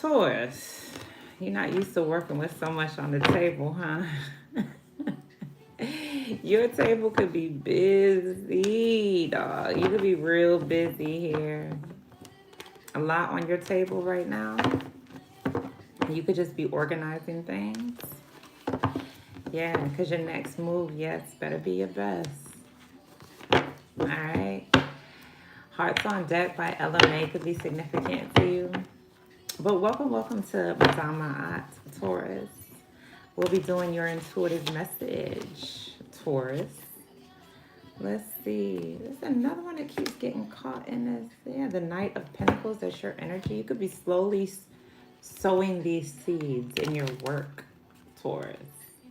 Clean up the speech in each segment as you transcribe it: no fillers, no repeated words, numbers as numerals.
Taurus, you're not used to working with so much on the table, huh? Your table could be busy, dog. You could be real busy here. A lot on your table right now. You could just be organizing things. Yeah, because your next move, yes, better be your best. All right. Hearts on deck by LMA could be significant to you. But welcome to Madama at Taurus. We'll be doing your intuitive message, Taurus. Let's see. There's another one that keeps getting caught in this. Yeah, the Knight of Pentacles. That's your energy. You could be slowly sowing these seeds in your work, Taurus.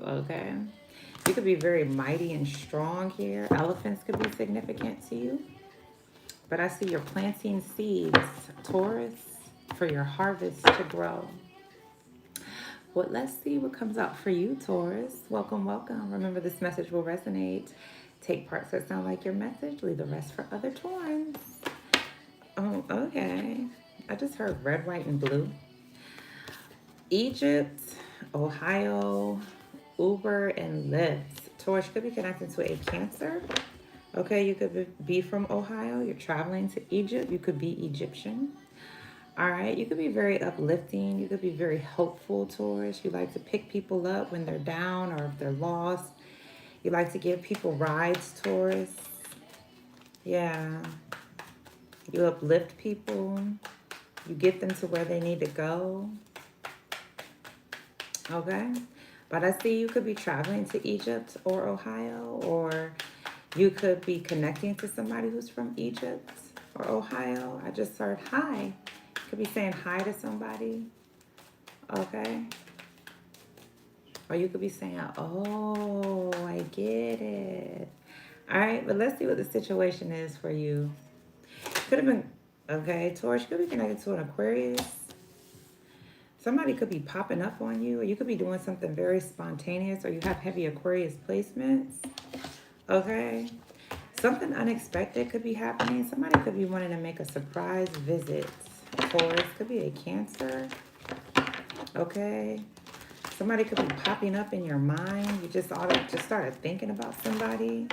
Okay? You could be very mighty and strong here. Elephants could be significant to you. But I see you're planting seeds, Taurus, for your harvest to grow. Well, let's see what comes out for you, Taurus. Welcome, welcome. Remember, this message will resonate. Take parts that sound like your message. Leave the rest for other Taurans. Oh, okay. I just heard red, white, and blue. Egypt, Ohio, Uber, and Lyft. Taurus could be connected to a Cancer. Okay, you could be from Ohio. You're traveling to Egypt. You could be Egyptian. All right, you could be very uplifting. You could be very hopeful, Taurus. You like to pick people up when they're down or if they're lost. You like to give people rides, Taurus. Yeah. You uplift people. You get them to where they need to go. Okay. But I see you could be traveling to Egypt or Ohio, or you could be connecting to somebody who's from Egypt or Ohio. I just heard hi. You could be saying hi to somebody. Okay. Or you could be saying, oh, I get it. All right, but let's see what the situation is for you. Could have been, okay, Taurus, could be connected to an Aquarius. Somebody could be popping up on you, or you could be doing something very spontaneous, or you have heavy Aquarius placements. Okay. Something unexpected could be happening. Somebody could be wanting to make a surprise visit. Taurus could be a Cancer. Okay. Somebody could be popping up in your mind. You just started thinking about somebody.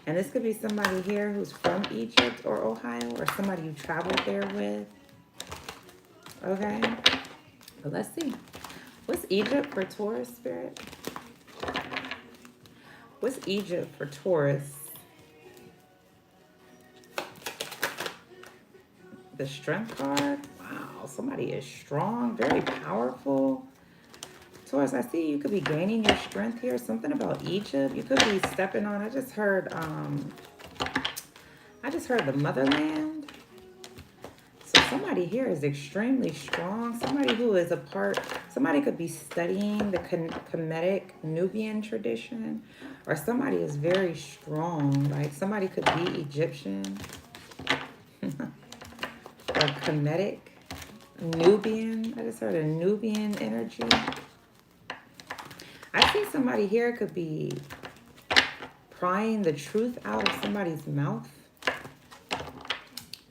And this could be somebody here who's from Egypt or Ohio, or somebody you traveled there with. Okay. But let's see. What's Egypt for Taurus, Spirit? What's Egypt for Taurus? The Strength card. Wow, somebody is strong, very powerful. Taurus, I see you could be gaining your strength here. Something about Egypt. You could be stepping on. I just heard the motherland. So somebody here is extremely strong. Somebody who is somebody could be studying the Kemetic Nubian tradition, or somebody is very strong. Like somebody could be Egyptian or Kemetic, Nubian. I just heard a Nubian energy. I see somebody here could be prying the truth out of somebody's mouth.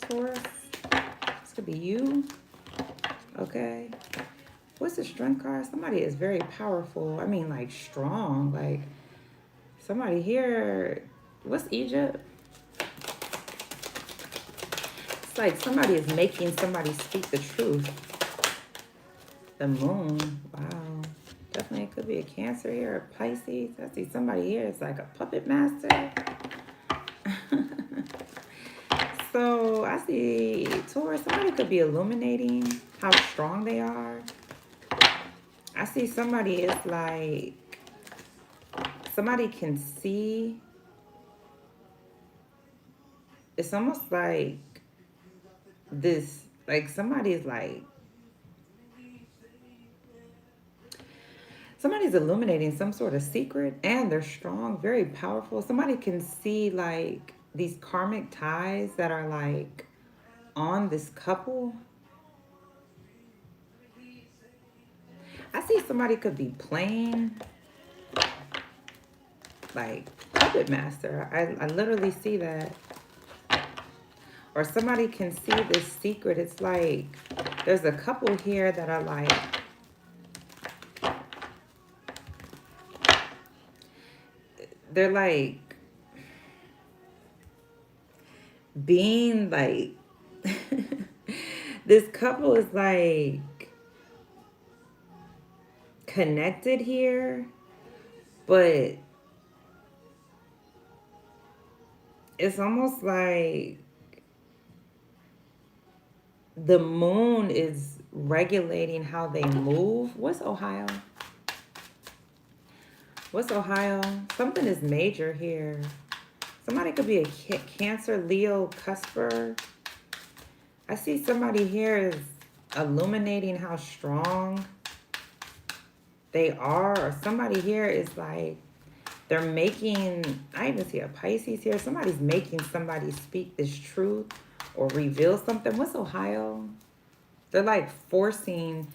Taurus. This could be you. Okay. What's the Strength card? Somebody is very powerful. I mean, like strong. Like somebody here. What's Egypt? It's like somebody is making somebody speak the truth. The moon. Wow. Definitely could be a Cancer here, a Pisces. I see somebody here. It's like a puppet master. So I see Taurus. Somebody could be illuminating how strong they are. I see somebody is like, somebody can see. It's almost like this, like somebody is like, somebody's illuminating some sort of secret, and they're strong, very powerful. Somebody can see like these karmic ties that are like on this couple. I see somebody could be playing like puppet master. I literally see that. Or somebody can see this secret. It's like there's a couple here that are like, they're like being like, this couple is like connected here, but it's almost like the moon is regulating how they move. What's Ohio? What's Ohio? Something is major here. Somebody could be a Cancer, Leo, cusper. I see somebody here is illuminating how strong they are. Or somebody here is like, they're making, I even see a Pisces here. Somebody's making somebody speak this truth or reveal something. What's Ohio? They're like forcing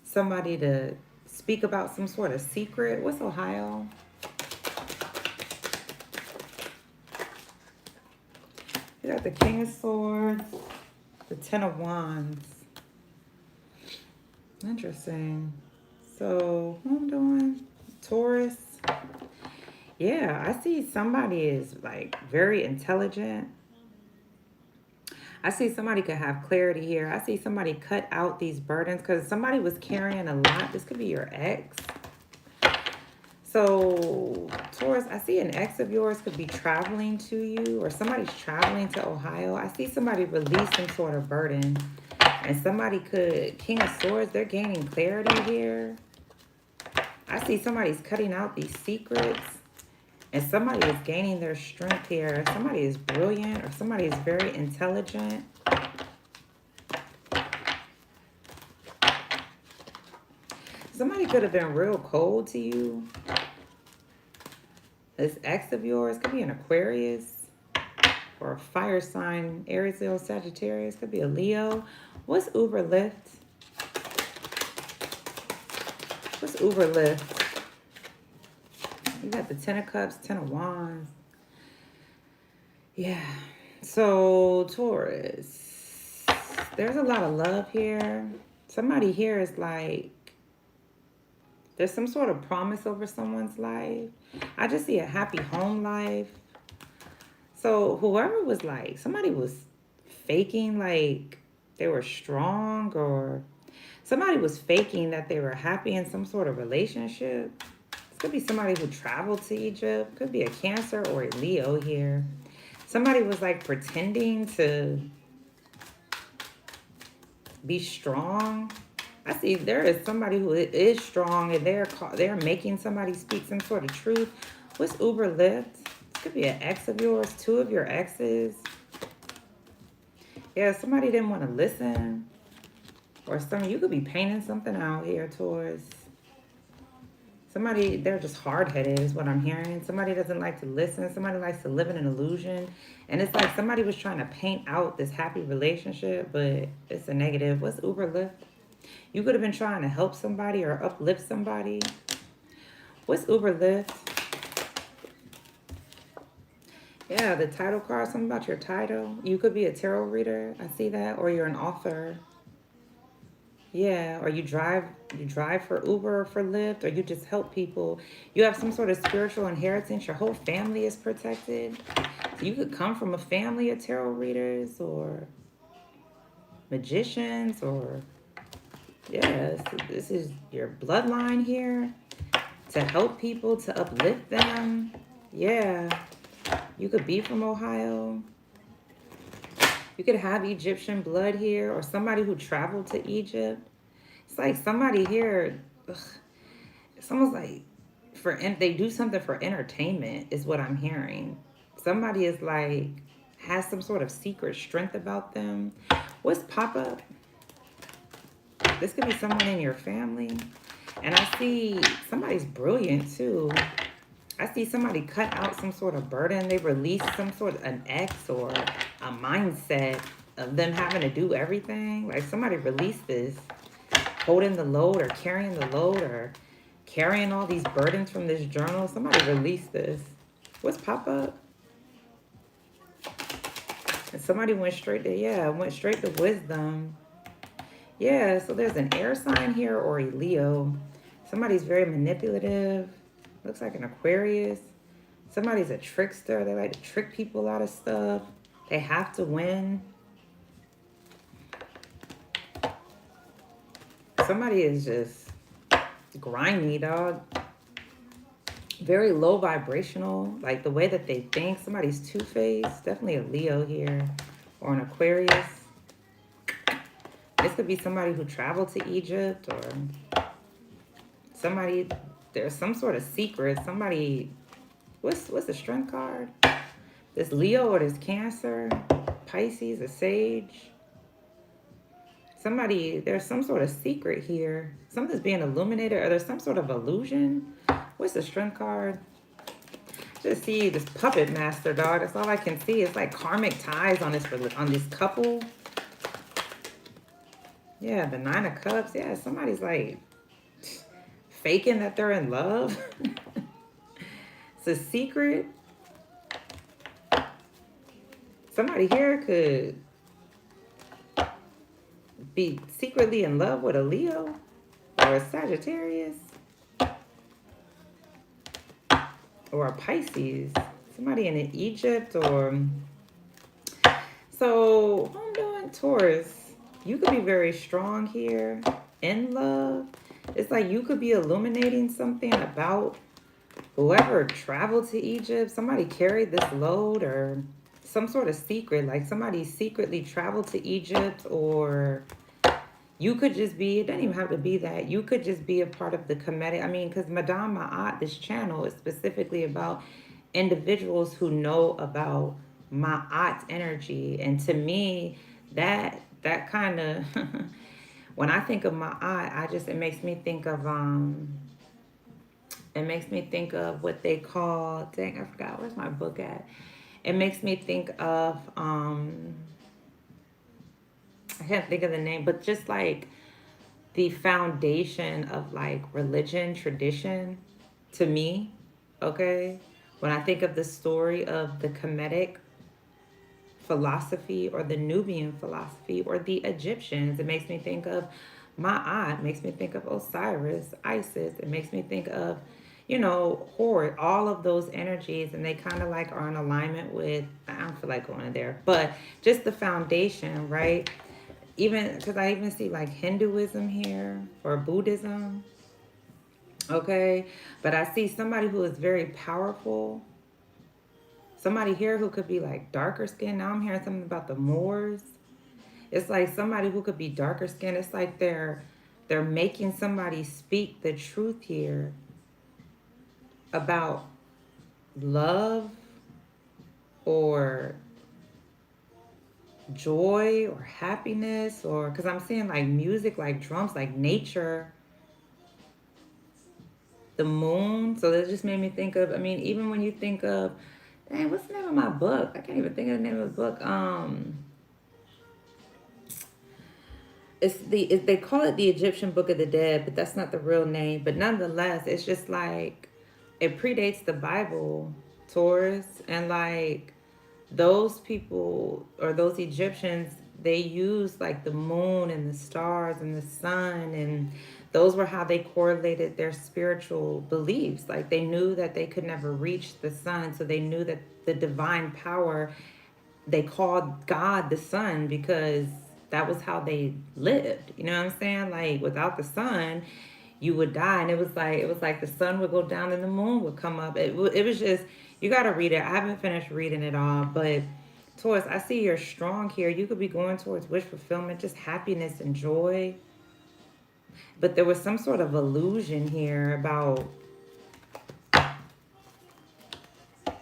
somebody to speak about some sort of secret. What's Ohio? You got the King of Swords, the Ten of Wands. Interesting. So, what I'm doing? Taurus. Yeah, I see somebody is like very intelligent. I see somebody could have clarity here. I see somebody cut out these burdens because somebody was carrying a lot. This could be your ex. So, Taurus, I see an ex of yours could be traveling to you, or somebody's traveling to Ohio. I see somebody release some sort of burden. And somebody could, King of Swords, they're gaining clarity here. I see somebody's cutting out these secrets. And somebody is gaining their strength here. Somebody is brilliant, or somebody is very intelligent. Somebody could have been real cold to you. This ex of yours could be an Aquarius or a fire sign, Aries, Leo, Sagittarius. Could be a Leo. What's Uber Lyft? What's Uber Lyft? You got the Ten of Cups, Ten of Wands. Yeah. So, Taurus, there's a lot of love here. Somebody here is like, there's some sort of promise over someone's life. I just see a happy home life. So, whoever was like, somebody was faking like they were strong, or somebody was faking that they were happy in some sort of relationship. Could be somebody who traveled to Egypt. Could be a Cancer or a Leo here. Somebody was like pretending to be strong. I see there is somebody who is strong, and they're making somebody speak some sort of truth. What's Uber Lyft? This could be an ex of yours, two of your exes. Yeah, somebody didn't want to listen. Or you could be painting something out here, Taurus. Somebody, they're just hard-headed is what I'm hearing. Somebody doesn't like to listen. Somebody likes to live in an illusion. And it's like somebody was trying to paint out this happy relationship, but it's a negative. What's Uber Lyft? You could have been trying to help somebody or uplift somebody. What's Uber Lyft? Yeah, the title card, something about your title. You could be a tarot reader. I see that. Or you're an author. Yeah, or you drive for Uber or for Lyft, or you just help people. You have some sort of spiritual inheritance. Your whole family is protected. So you could come from a family of tarot readers or magicians, or yes, this is your bloodline here to help people, to uplift them. Yeah, you could be from Ohio. You could have Egyptian blood here, or somebody who traveled to Egypt. It's like somebody here, it's almost like they do something for entertainment is what I'm hearing. Somebody is like, has some sort of secret strength about them. What's pop-up? This could be someone in your family. And I see somebody's brilliant too. I see somebody cut out some sort of burden. They released some sort of an ex or a mindset of them having to do everything. Like somebody released this, holding the load or carrying the load or carrying all these burdens from this journal. Somebody released this. What's pop up? And somebody went straight to, yeah, went straight to wisdom. Yeah, so there's an air sign here or a Leo. Somebody's very manipulative. Looks like an Aquarius. Somebody's a trickster. They like to trick people out of stuff. They have to win. Somebody is just grimy, dog. Very low vibrational. Like the way that they think. Somebody's two-faced. Definitely a Leo here. Or an Aquarius. This could be somebody who traveled to Egypt. Or somebody... There's some sort of secret. Somebody... What's the strength card? This Leo or this Cancer. Pisces, a Sage. Somebody, there's some sort of secret here. Something's being illuminated, or there's some sort of illusion. What's the strength card? Just see this puppet master, dog. That's all I can see. It's like karmic ties on this couple. Yeah, the Nine of Cups. Yeah, somebody's like faking that they're in love. It's a secret. Somebody here could be secretly in love with a Leo or a Sagittarius or a Pisces. Somebody in Egypt or... So, what I'm doing, Taurus, you could be very strong here in love. It's like you could be illuminating something about whoever traveled to Egypt. Somebody carried this load or some sort of secret. Like somebody secretly traveled to Egypt, or... You could just be, it doesn't even have to be that. You could just be a part of the comedic. I mean, because Madame Ma'at, this channel is specifically about individuals who know about Ma'at energy. And to me, that kind of, when I think of Ma'at, it makes me think of, what they call, dang, I forgot, where's my book at? It makes me think of, I can't think of the name, but just like the foundation of like religion, tradition to me, okay? When I think of the story of the Kemetic philosophy or the Nubian philosophy or the Egyptians, it makes me think of Ma'at, it makes me think of Osiris, Isis, it makes me think of, Horus, all of those energies, and they kind of like are in alignment with, I don't feel like going in there, but just the foundation, right? Even because I even see like Hinduism here or Buddhism. Okay. But I see somebody who is very powerful. Somebody here who could be like darker skin. Now I'm hearing something about the Moors. It's like somebody who could be darker skin. It's like they're making somebody speak the truth here about love or joy or happiness, or because I'm seeing like music, like drums, like nature, the moon. So that just made me think of, I mean, even when you think of, dang, what's the name of my book? I can't even think of the name of the book. They call it the Egyptian Book of the Dead, but that's not the real name. But nonetheless, it's just like it predates the Bible, Taurus, and like those people or those Egyptians, they used like the moon and the stars and the sun, and those were how they correlated their spiritual beliefs. Like they knew that they could never reach the sun, so they knew that the divine power, they called God the sun because that was how they lived. You know what I'm saying? Like without the sun, you would die. And it was like the sun would go down and the moon would come up. It was just, you got to read it. I haven't finished reading it all, but Taurus, I see you're strong here. You could be going towards wish fulfillment, just happiness and joy. But there was some sort of illusion here about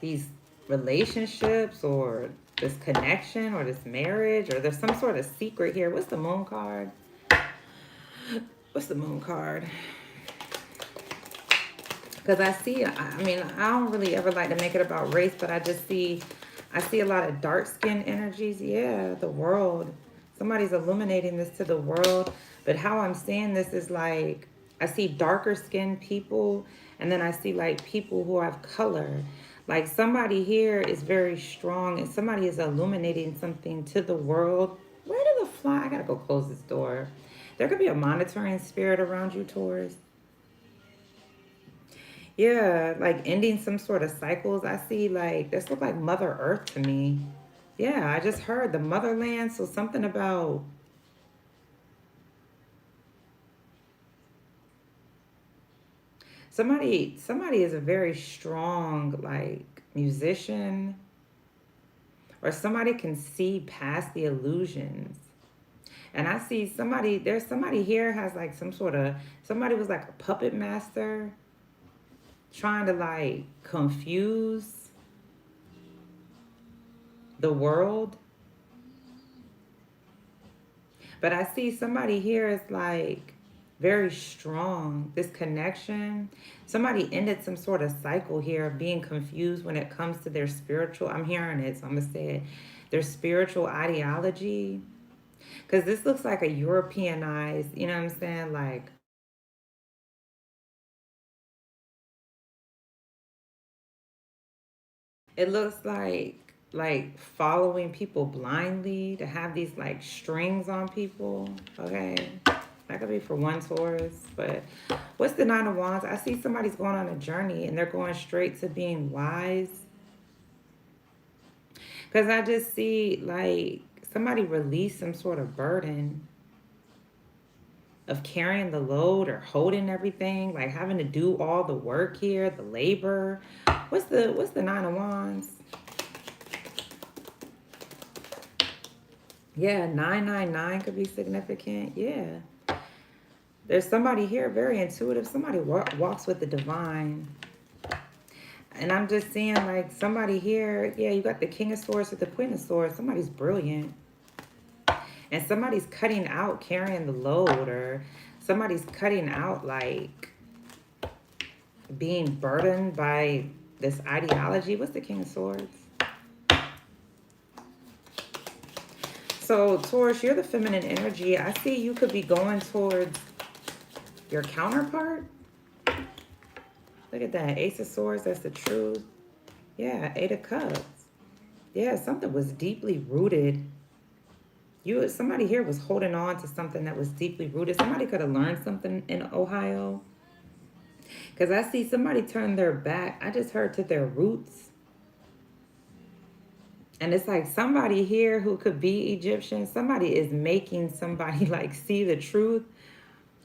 these relationships or this connection or this marriage, or there's some sort of secret here. What's the moon card? What's the moon card? Because I see, I mean, I don't really ever like to make it about race, but I see a lot of dark skin energies. Yeah, the world. Somebody's illuminating this to the world. But how I'm seeing this is like, I see darker skinned people, and then I see like people who have color. Like somebody here is very strong and somebody is illuminating something to the world. Where did the fly? I gotta go close this door. There could be a monitoring spirit around you, Taurus. Yeah, like ending some sort of cycles. I see like this look like Mother Earth to me. Yeah, I just heard the motherland. So something about somebody is a very strong like musician, or somebody can see past the illusions. And I see somebody, there's somebody here has like some sort of, somebody was like a puppet master trying to like confuse the world. But I see somebody here is like very strong, this connection. Somebody ended some sort of cycle here of being confused when it comes to their spiritual, I'm hearing it, so I'm going to say it, their spiritual ideology. Because this looks like a Europeanized, you know what I'm saying? Like, it looks like following people blindly to have these like strings on people. Okay. That could be for one Taurus. But what's the Nine of Wands? I see somebody's going on a journey and they're going straight to being wise. Because I just see like somebody release some sort of burden of carrying the load or holding everything, like having to do all the work here, the labor. What's the Nine of Wands? Yeah, 999 could be significant. Yeah. There's somebody here very intuitive. Somebody walks with the divine. And I'm just seeing like somebody here, yeah, you got the King of Swords with the Queen of Swords. Somebody's brilliant. And somebody's cutting out carrying the load, or somebody's cutting out like being burdened by this ideology. What's the King of Swords? So Taurus, you're the feminine energy. I see you could be going towards your counterpart. Look at that. Ace of Swords, that's the truth. Yeah, Eight of Cups. Yeah, something was deeply rooted. Somebody here was holding on to something that was deeply rooted. Somebody could have learned something in Ohio. Because I see somebody turn their back. I just heard to their roots. And it's like somebody here who could be Egyptian, somebody is making somebody like see the truth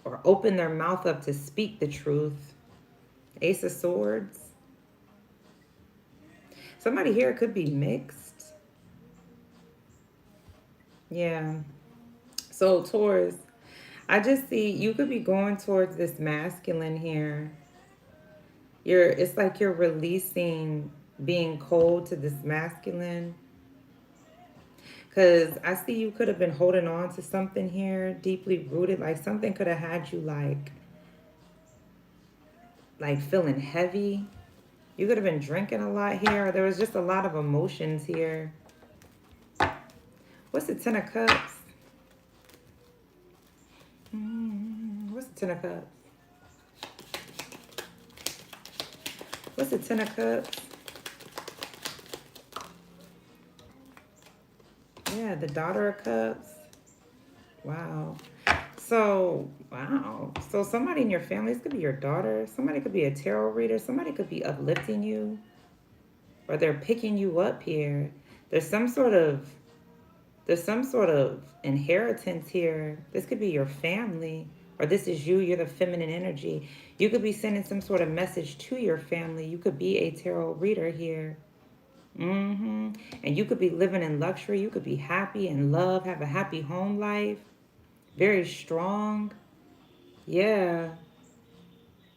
or open their mouth up to speak the truth. Ace of Swords. Somebody here could be mixed. Yeah. So Taurus, I just see you could be going towards this masculine here. It's like you're releasing being cold to this masculine. Because I see you could have been holding on to something here, deeply rooted. Like something could have had you like feeling heavy. You could have been drinking a lot here. There was just a lot of emotions here. What's the Ten of Cups? What's the Ten of Cups? What's the Ten of Cups? Yeah, the Daughter of Cups. Wow. So, wow. So somebody in your family, this could be your daughter. Somebody could be a tarot reader. Somebody could be uplifting you. Or they're picking you up here. There's some sort of inheritance here. This could be your family. Or this is you. You're the feminine energy. You could be sending some sort of message to your family. You could be a tarot reader here. And you could be living in luxury. You could be happy in love, have a happy home life. Very strong. Yeah.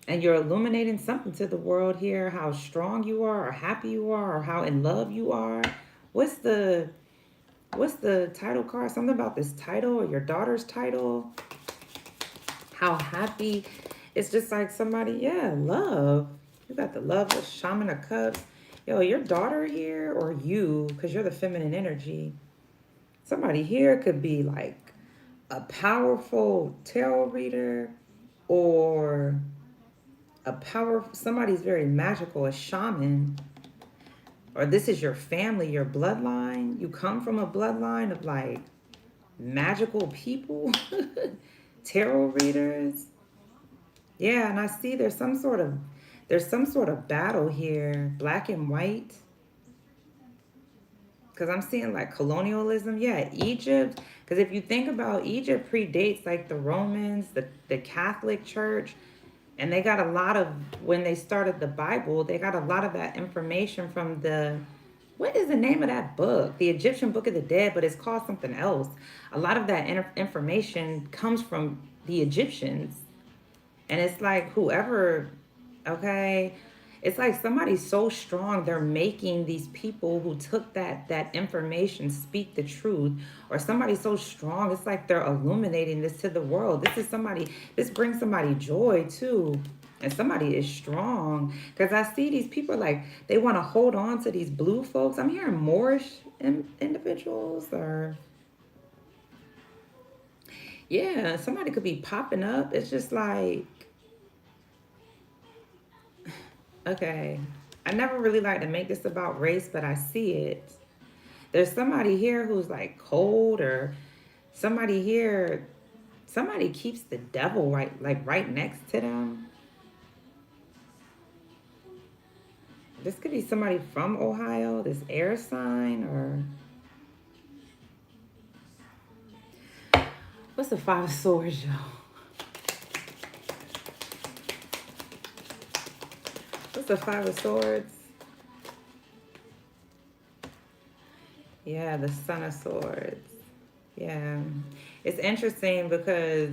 And you're illuminating something to the world here. How strong you are, or happy you are, or how in love you are. What's the title card? Something about this title or your daughter's title. How happy. It's just like somebody, yeah, love. You got the love, the Shaman of Cups. Yo, your daughter here or you, because you're the feminine energy. Somebody here could be like a powerful tarot reader, or somebody's very magical, a shaman. or this is your family, your bloodline. You come from a bloodline of like magical people, tarot readers. Yeah, and I see there's some sort of battle here, black and white. Because I'm seeing like colonialism. Yeah, Egypt. Because if you think about Egypt predates like the Romans, the Catholic Church, and they got a lot of, when they started the Bible, they got a lot of that information from what is the name of that book? The Egyptian Book of the Dead, but it's called something else. A lot of that information comes from the Egyptians. And it's like whoever, okay, it's like somebody's so strong they're making these people who took that information speak the truth, or somebody's so strong it's like they're illuminating this to the world. This brings somebody joy too. And somebody is strong, because I see these people like they want to hold on to these blue folks. I'm hearing Moorish individuals, or yeah, somebody could be popping up. It's just like, okay, I never really like to make this about race, but I see it. There's somebody here who's like cold, or somebody here, somebody keeps the devil right next to them. This could be somebody from Ohio, this air sign, or what's the Five of Swords, y'all? What's the Five of Swords? Yeah, the Son of Swords. Yeah. It's interesting because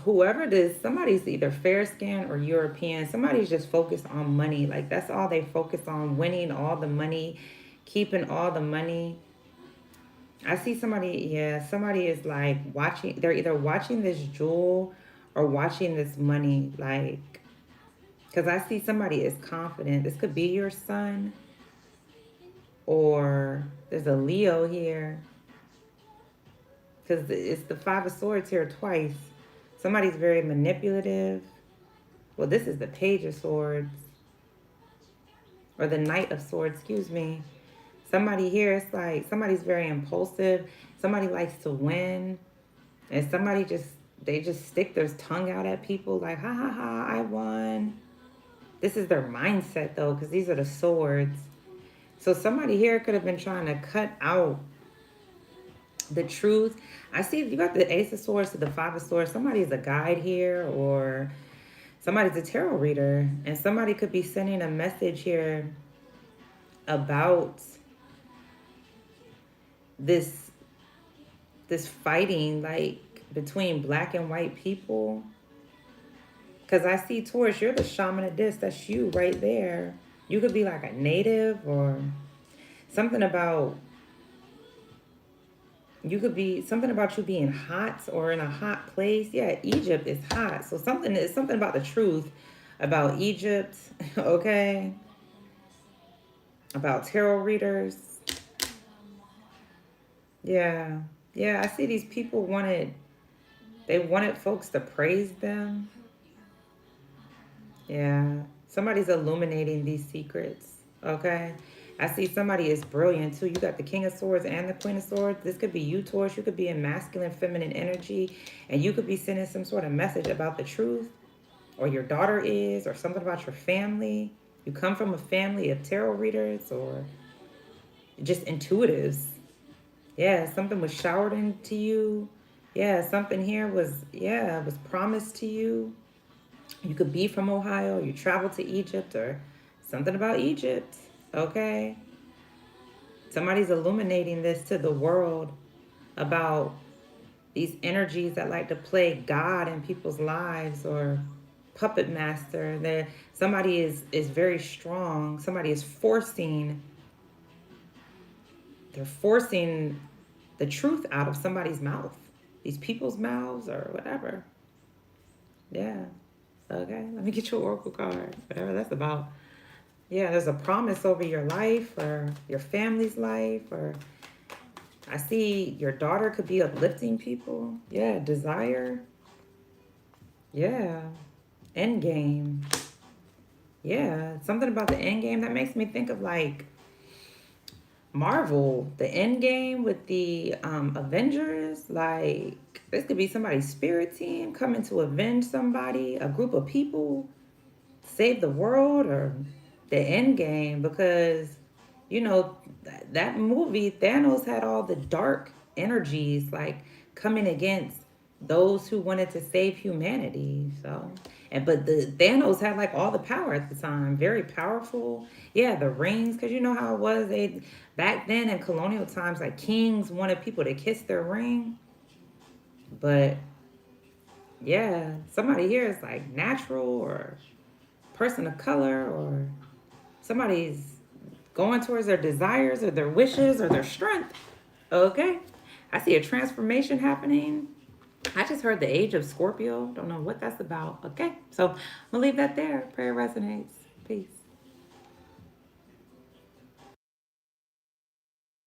whoever it is, somebody's either fair skinned or European. Somebody's just focused on money. Like that's all they focus on, winning all the money, keeping all the money. I see somebody, yeah, somebody is like watching, they're either watching this jewel or watching this money. Like, because I see somebody is confident. This could be your son, or there's a Leo here. Because it's the Five of Swords here twice. Somebody's very manipulative. Well, this is the Page of Swords. Or the Knight of Swords, excuse me. Somebody here, it's like somebody's very impulsive. Somebody likes to win. And they just stick their tongue out at people like, ha ha ha, I won. This is their mindset though, because these are the swords. So somebody here could have been trying to cut out the truth. I see you got the Ace of Swords to the Five of Swords. Somebody's a guide here, or somebody's a tarot reader, and somebody could be sending a message here about this fighting like between black and white people. Because I see Taurus, you're the shaman of this. That's you right there. You could be like a native, or something about, you could be something about you being hot or in a hot place. Yeah, Egypt is hot. So it's something about the truth about Egypt, okay? About tarot readers. Yeah. Yeah, I see these people wanted folks to praise them. Yeah. Somebody's illuminating these secrets, okay? I see somebody is brilliant too. You got the King of Swords and the Queen of Swords. This could be you, Taurus. You could be in masculine, feminine energy, and you could be sending some sort of message about the truth, or your daughter is, or something about your family. You come from a family of tarot readers, or just intuitives. Yeah, something was showered into you. Yeah, something here was promised to you. You could be from Ohio, you travel to Egypt, or something about Egypt, okay? Somebody's illuminating this to the world about these energies that like to play God in people's lives, or puppet master. That somebody is very strong. Somebody is forcing the truth out of somebody's mouth. These people's mouths or whatever. Yeah. Okay, let me get your oracle card. Whatever that's about. Yeah, there's a promise over your life or your family's life, or I see your daughter could be uplifting people. Yeah, desire. Yeah. End game. Yeah, something about the end game that makes me think of like Marvel, the end game with the Avengers. Like, this could be somebody's spirit team coming to avenge somebody, a group of people, save the world, or the end game. Because, you know, that movie, Thanos had all the dark energies like coming against those who wanted to save humanity. So, and but the Thanos had like all the power at the time, very powerful. Yeah, the rings, because you know how it was. They back then in colonial times, like kings wanted people to kiss their ring. But yeah, somebody here is like natural or person of color or somebody's going towards their desires or their wishes or their strength. Okay. I see a transformation happening. I just heard the age of Scorpio. Don't know what that's about. Okay. So I'm going to leave that there. Prayer resonates. Peace.